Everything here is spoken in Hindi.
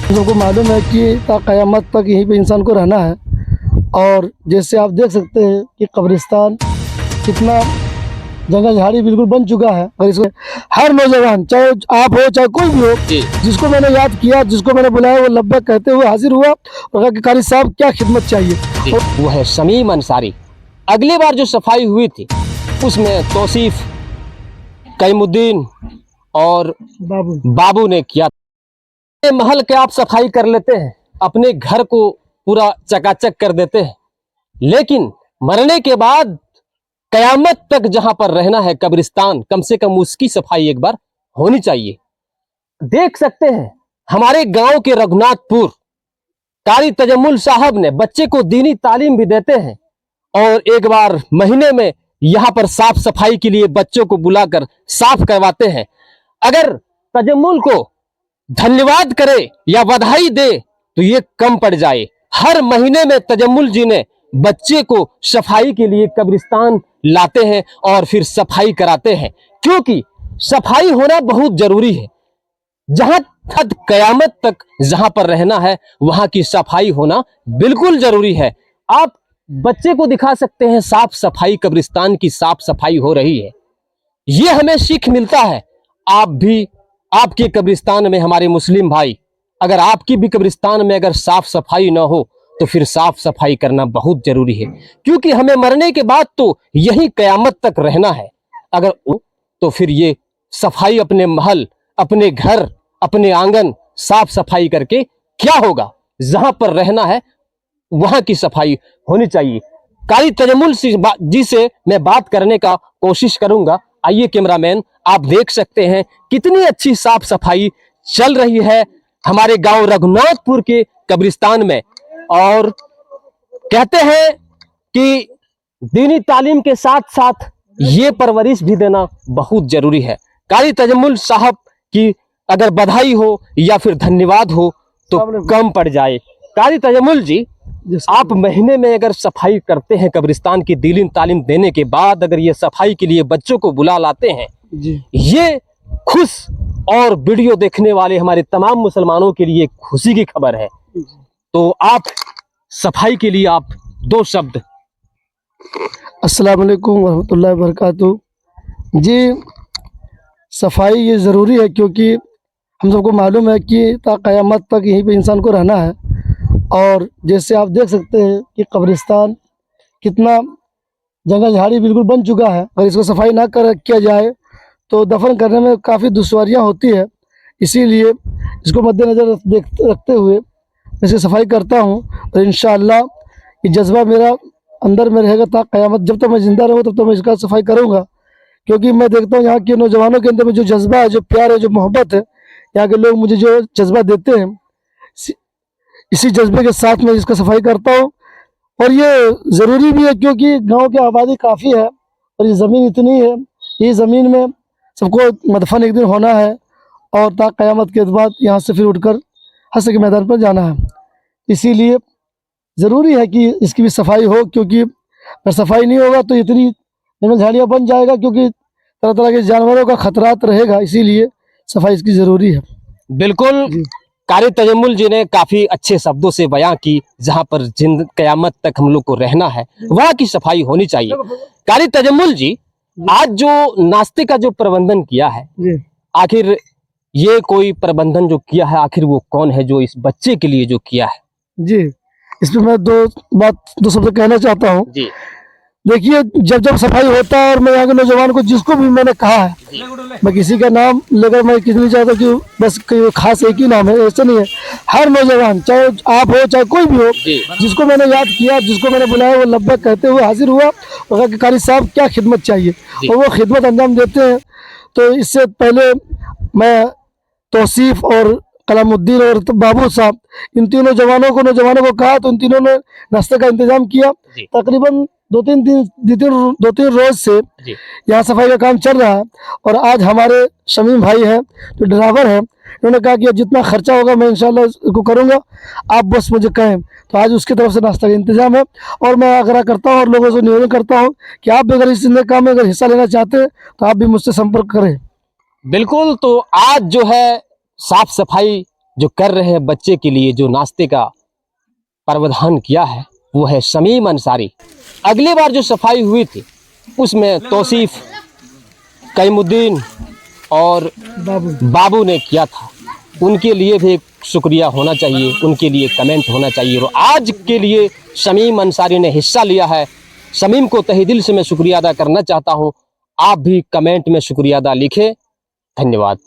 सबको मालूम है कि क़यामत तक यहीं पे इंसान को रहना है। और जैसे आप देख सकते हैं कि कब्रिस्तान कितना जंगल झाड़ी बिल्कुल बन चुका है। और इसमें हर नौजवान, चाहे आप हो चाहे कोई भी हो, जिसको मैंने याद किया, जिसको मैंने बुलाया, वो लब्बैक कहते हुए हाजिर हुआ और कहा कि कारी साहब क्या खिदमत चाहिए। वो है शमीम अंसारी। अगली बार जो सफाई हुई थी उसमें तौसीफ, कईमुद्दीन और बाबू ने किया। महल के आप सफाई कर लेते हैं, अपने घर को पूरा चकाचक कर देते हैं, लेकिन मरने के बाद कयामत तक जहां पर रहना है कब्रिस्तान, कम से कम उसकी सफाई एक बार होनी चाहिए। देख सकते हैं हमारे गांव के रघुनाथपुर कारी तजम्मुल साहब ने बच्चे को दीनी तालीम भी देते हैं और एक बार महीने में यहां पर साफ सफाई के लिए बच्चों को बुलाकर साफ करवाते हैं। अगर तजम्मुल को धन्यवाद करे या बधाई दे तो ये कम पड़ जाए। हर महीने में तजम्मुल जी ने बच्चे को सफाई के लिए कब्रिस्तान लाते हैं और फिर सफाई कराते हैं, क्योंकि सफाई होना बहुत जरूरी है। जहां तक कयामत तक जहां पर रहना है वहां की सफाई होना बिल्कुल जरूरी है। आप बच्चे को दिखा सकते हैं साफ सफाई, कब्रिस्तान की साफ सफाई हो रही है। ये हमें सीख मिलता है। आप भी, आपके कब्रिस्तान में हमारे मुस्लिम भाई, अगर आपकी भी कब्रिस्तान में अगर साफ सफाई ना हो तो फिर साफ सफाई करना बहुत जरूरी है, क्योंकि हमें मरने के बाद तो यही कयामत तक रहना है। अगर तो फिर ये सफाई अपने महल, अपने घर, अपने आंगन साफ सफाई करके क्या होगा। जहां पर रहना है वहां की सफाई होनी चाहिए। कारी तजम्मुल जी से मैं बात करने का कोशिश करूंगा। आइए कैमरामैन, आप देख सकते हैं कितनी अच्छी साफ सफाई चल रही है हमारे गांव रघुनाथपुर के कब्रिस्तान में। और कहते हैं कि दीनी तालीम के साथ साथ ये परवरिश भी देना बहुत जरूरी है। कारी तजम्मुल साहब की अगर बधाई हो या फिर धन्यवाद हो तो कम पड़ जाए। कारी तजम्मुल जी, आप महीने में अगर सफाई करते हैं कब्रिस्तान की दीनी तालीम देने के बाद, अगर ये सफाई के लिए बच्चों को बुला लाते हैं जी, ये खुश और वीडियो देखने वाले हमारे तमाम मुसलमानों के लिए खुशी की खबर है। तो आप सफाई के लिए आप दो शब्द। अस्सलाम वालेकुम वरहमतुल्लाहि वबरकातुहू। जी, सफाई ये ज़रूरी है क्योंकि हम सबको मालूम है कि क़यामत तक यहीं पे इंसान को रहना है। और जैसे आप देख सकते हैं कि कब्रिस्तान कितना जंगल झाड़ी बिल्कुल बन चुका है। अगर इसको सफाई ना किया जाए तो दफन करने में काफ़ी दुश्वारियाँ होती है। इसीलिए इसको मद्देनज़र रखते हुए मैं इसकी सफाई करता हूँ और इंशाअल्लाह ये जज्बा मेरा अंदर में रहेगा। क़यामत जब तक मैं ज़िंदा रहूँ तब तक मैं इसका सफाई करूँगा, क्योंकि मैं देखता हूँ यहाँ के नौजवानों के अंदर में जो जज्बा है, जो प्यार है, जो मोहब्बत है, यहाँ के लोग मुझे जो जज्बा देते हैं, इसी जज्बे के साथ मैं इसका सफाई करता हूँ। और ये ज़रूरी भी है क्योंकि गांव की आबादी काफ़ी है और ये ज़मीन इतनी है, ये ज़मीन में सबको मदफन एक दिन होना है और क़यामत के बाद यहाँ से फिर उठकर हश्र के मैदान पर जाना है। इसीलिए ज़रूरी है कि इसकी भी सफाई हो, क्योंकि अगर सफाई नहीं होगा तो इतनी जंगल झाड़ियाँ बन जाएगा, क्योंकि तरह तरह के जानवरों का खतरात रहेगा। इसीलिए सफाई इसकी ज़रूरी है। बिल्कुल, कारी तजम्मुल जी ने काफी अच्छे शब्दों से बयां की, जहां पर जिंद कयामत तक हम लोग को रहना है वहां की सफाई होनी चाहिए। कारी तजम्मुल जी, आज जो नाश्ते का जो प्रबंधन किया है, आखिर ये कोई प्रबंधन जो किया है, आखिर वो कौन है जो इस बच्चे के लिए जो किया है? जी, इसमें मैं दो शब्द कहना चाहता हूँ। देखिए, जब जब सफाई होता है और मैं यहाँ के नौजवान को, जिसको भी मैंने कहा है, मैं किसी का नाम लेकर मैं किसी नहीं चाहता कि बस खास एक ही नाम है, ऐसा नहीं है। हर नौजवान, चाहे आप हो चाहे कोई भी हो, जिसको मैंने याद किया, जिसको मैंने बुलाया, वो लब्बैक कहते हुए हाजिर हुआ और कहा कि कारी साहब क्या खिदमत चाहिए, और वो खिदमत अंजाम देते हैं। तो इससे पहले मैं तौसीफ और कलामुद्दीन और बाबू साहब, इन तीनों नौजवानों को कहा, तो इन तीनों ने नाश्ते का इंतजाम किया। तकरीबन दो तीन रोज से यहाँ सफाई का काम चल रहा है। और आज हमारे शमीम भाई हैं जो ड्राइवर हैं, उन्होंने कहा कि जितना खर्चा होगा मैं इंशाल्लाह इसको करूँगा, आप बस मुझे कहें। तो आज उसकी तरफ से नाश्ता का इंतजाम है। और मैं आग्रह करता हूँ और लोगों से निवेदन करता हूँ कि आप भी अगर इस काम में अगर हिस्सा लेना चाहते हैं तो आप भी मुझसे संपर्क करें। बिल्कुल, तो आज जो है साफ सफाई जो कर रहे हैं बच्चे के लिए, जो नाश्ते का प्रावधान किया है, वो है शमीम अंसारी। अगली बार जो सफाई हुई थी उसमें तौसीफ कैमुद्दीन और बाबू ने किया था। उनके लिए भी एक शुक्रिया होना चाहिए, उनके लिए कमेंट होना चाहिए। और आज के लिए शमीम अंसारी ने हिस्सा लिया है, शमीम को तहे दिल से मैं शुक्रिया अदा करना चाहता हूँ। आप भी कमेंट में शुक्रिया अदा लिखें। धन्यवाद।